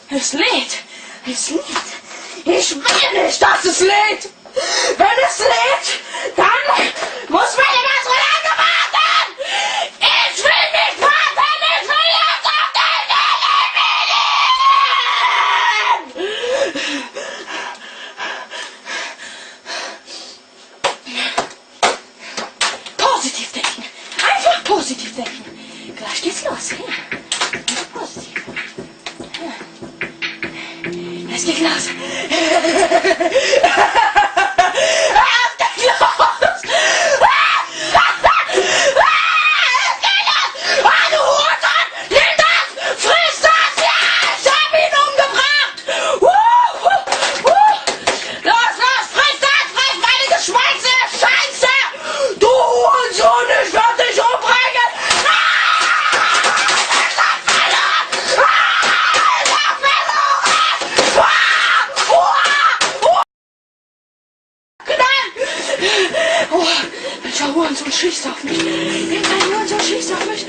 Es lädt. Es lädt. Ich will nicht, dass es lädt. Wenn es lädt, dann muss meine ganze Lage warten. Ich will nicht warten. Ich will jetzt auf den Positiv denken. Einfach positiv denken. Gleich geht's los. Ja. Positiv. Ja. Es geht los. Es geht los. Du Hurensohn! Nimm das! Friss das! Ja! Ich hab ihn umgebracht! Los, friss das! Friss meine geschmolzene Scheiße! Du Hurensohn, ich werd dich umbringen! Oh, welcher Hurensohn schießt auf mich? Irgendein Hurensohn schießt auf mich.